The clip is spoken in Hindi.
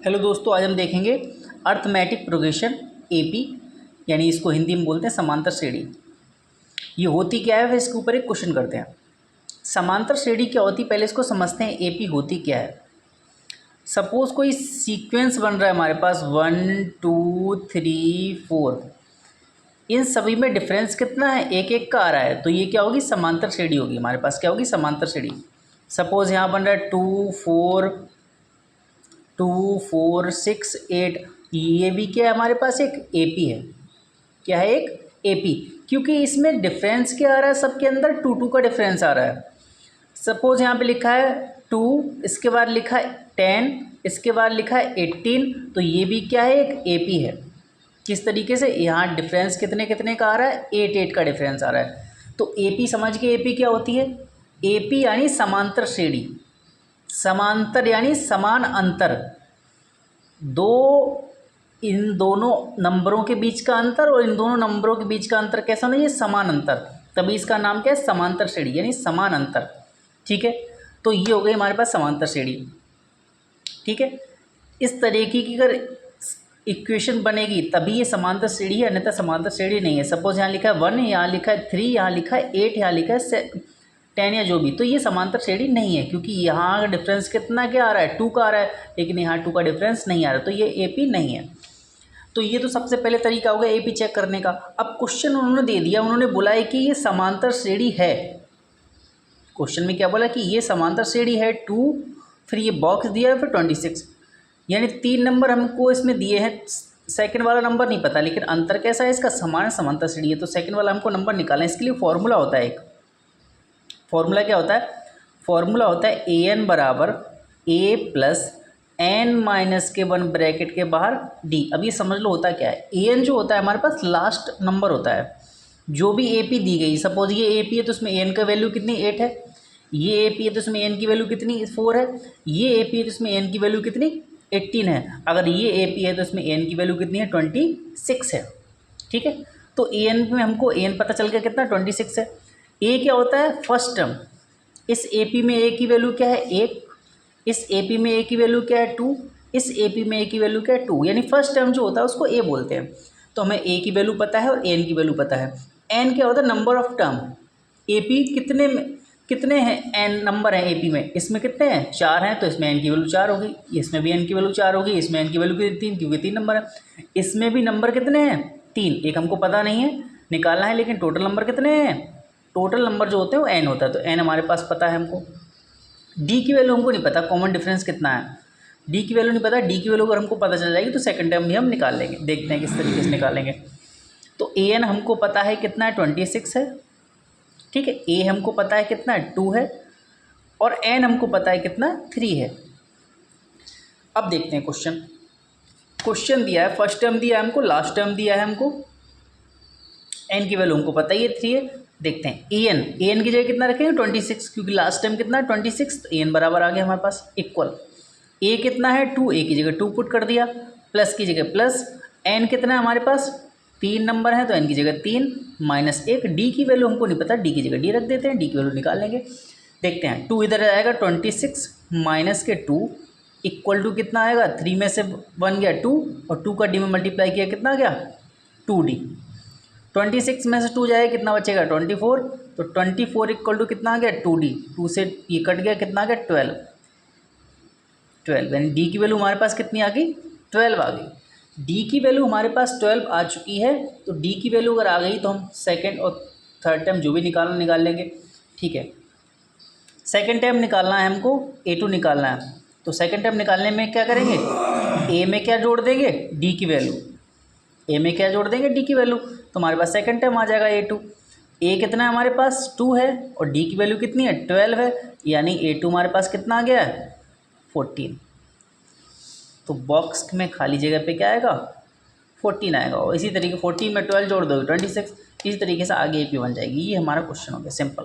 हेलो दोस्तों, आज हम देखेंगे अर्थमेटिक प्रोग्रेशन एपी, यानी इसको हिंदी में बोलते हैं समांतर श्रेणी। ये होती क्या है, फिर इसके ऊपर एक क्वेश्चन करते हैं। समांतर श्रेणी क्या होती है, पहले इसको समझते हैं। एपी होती क्या है। सपोज कोई सीक्वेंस बन रहा है हमारे पास 1 2 3 4, इन सभी में डिफरेंस कितना है, एक एक का आ रहा है, तो ये क्या होगी, समांतर श्रेणी होगी। हमारे पास क्या होगी, समांतर श्रेणी। सपोज यहाँ बन रहा है 2 4 2 4 6 8, ये भी क्या है हमारे पास, एक एपी है। क्या है, एक एपी, क्योंकि इसमें डिफरेंस क्या आ रहा है, सबके अंदर 2 2 का डिफरेंस आ रहा है। सपोज यहाँ पे लिखा है 2, इसके बाद लिखा है 10, इसके बाद लिखा है 18, तो ये भी क्या है, एक एपी है। किस तरीके से, यहाँ डिफरेंस कितने कितने का आ रहा है, 8 8 का डिफरेंस आ रहा है। तो एपी समझ के, एपी क्या होती है, एपी यानी समांतर श्रेणी। समांतर यानी समान अंतर, इन दोनों नंबरों के बीच का अंतर और इन दोनों नंबरों के बीच का अंतर कैसा होना, ये समान अंतर, तभी इसका नाम क्या है, समांतर श्रेणी यानी समान अंतर। ठीक है, तो ये हो गई हमारे पास समांतर श्रेणी। ठीक है, इस तरीके की अगर इक्वेशन बनेगी तभी ये समांतर श्रेणी है, अन्यथा समांतर श्रेणी नहीं है। सपोज यहाँ लिखा है 1, यहाँ लिखा है 3, यहाँ लिखा है 8, यहाँ लिखा है 10 या जो भी, तो ये समांतर श्रेणी नहीं है, क्योंकि यहाँ डिफरेंस कितना क्या आ रहा है, 2 का आ रहा है, लेकिन यहाँ 2 का डिफरेंस नहीं आ रहा, तो ये एपी नहीं है। तो ये तो सबसे पहले तरीका होगा एपी चेक करने का। अब क्वेश्चन उन्होंने दे दिया, उन्होंने बोला है कि ये समांतर श्रेणी है। क्वेश्चन में क्या बोला कि ये समांतर श्रेणी है 2, फिर ये बॉक्स दिया है, फिर 26, यानी 3 नंबर हमको इसमें दिए हैं। सेकंड वाला नंबर नहीं पता, लेकिन अंतर कैसा है इसका, समान समांतर श्रेणी है, तो सेकंड वाला हमको नंबर निकालना है। इसके लिए फॉर्मूला होता है, एक फॉर्मूला क्या होता है, फॉर्मूला होता है ए एन बराबर ए प्लस एन माइनस के 1 ब्रैकेट के बाहर डी। अब ये समझ लो होता क्या है, ए एन जो होता है हमारे पास लास्ट नंबर होता है। जो भी ए पी दी गई, सपोज ये ए पी है तो उसमें ए एन का वैल्यू कितनी, 8 है। ये ए पी है तो उसमें एन की वैल्यू कितनी, 4 है। ये ए पी है तो उसमें एन की वैल्यू कितनी, 18 है। अगर ये ए पी है तो उसमें एन की वैल्यू कितनी है, 26 है। ठीक है, तो ए एन में हमको ए एन पता चल गया कितना, 26 है। ए क्या होता है, फर्स्ट टर्म। इस ए पी में ए की वैल्यू क्या है, 1। इस ए पी में ए की वैल्यू क्या है, 2। इस ए पी में ए की वैल्यू क्या है, 2, यानी फर्स्ट टर्म जो होता है उसको ए बोलते हैं। तो हमें ए की वैल्यू पता है और एन की वैल्यू पता है। एन क्या होता है, number of term. A P कितने हैं, एन नंबर हैं ए पी में, इसमें कितने हैं, 4 हैं, तो इसमें एन की वैल्यू 4 होगी। इसमें भी एन की वैल्यू 4 होगी, इसमें एन की वैल्यू 3, क्योंकि 3 नंबर है। इसमें भी नंबर कितने हैं, 3, एक हमको पता नहीं है, निकालना है, लेकिन टोटल नंबर कितने हैं, टोटल नंबर जो होते हैं वो एन होता है, तो एन हमारे पास पता है हमको। डी की वैल्यू हमको नहीं पता, कॉमन डिफरेंस कितना है, डी की वैल्यू नहीं पता। डी की वैल्यू अगर हमको पता चल जाएगी तो सेकंड टर्म भी हम निकाल लेंगे, देखते हैं किस तरीके से निकालेंगे। तो ए एन हमको पता है कितना है, 26 है। ठीक है, ए हमको पता है कितना है, 2 है, और एन हमको पता है कितना, 3 है। अब देखते हैं क्वेश्चन दिया है, फर्स्ट टर्म दिया है हमको, लास्ट टर्म दिया है हमको, एन की वैल्यू हमको पता ही है 3 है। देखते हैं ए एन की जगह कितना रखेंगे, 26, क्योंकि लास्ट टाइम कितना है 26, तो ए एन बराबर आ गया हमारे पास, इक्वल ए कितना है 2, ए की जगह 2 पुट कर दिया, प्लस की जगह प्लस, एन कितना है हमारे पास 3 नंबर है, तो एन की जगह 3 माइनस 1, डी की वैल्यू हमको नहीं पता, डी की जगह डी रख देते हैं, डी की वैल्यू निकाल लेंगे। देखते हैं 2 इधर आएगा, 26 माइनस के 2 इक्वल टू कितना आएगा, 3 में से 1 गया 2, और 2 का डी में मल्टीप्लाई किया कितना आ गया, 2d। 26 में से 2 जाएगा कितना बचेगा, 24, तो 24 इक्वल टू कितना आ गया, 2d। 2 से ये कट गया, कितना आ गया, 12, यानी डी की वैल्यू हमारे पास कितनी आ गई, 12 आ गई। डी की वैल्यू हमारे पास 12 आ चुकी है, तो डी की वैल्यू अगर आ गई तो हम सेकंड और थर्ड टाइम जो भी निकालना निकाल लेंगे। ठीक है, सेकंड टाइम निकालना है हमको, A2 निकालना है, तो सेकंड टाइम निकालने में क्या करेंगे, ए में क्या जोड़ देंगे, डी की वैल्यू, ए में क्या जोड़ देंगे, डी की वैल्यू, तो हमारे पास सेकंड टाइम आ जाएगा A2। ए कितना है हमारे पास, 2 है, और डी की वैल्यू कितनी है, 12 है, यानी A2 हमारे पास कितना आ गया है, 14। तो बॉक्स में खाली जगह पे क्या आएगा, 14 आएगा, और इसी तरीके 14 में 12 जोड़ दोगे 26, इसी तरीके से आगे AP बन जाएगी। ये हमारा क्वेश्चन हो गया, सिंपल।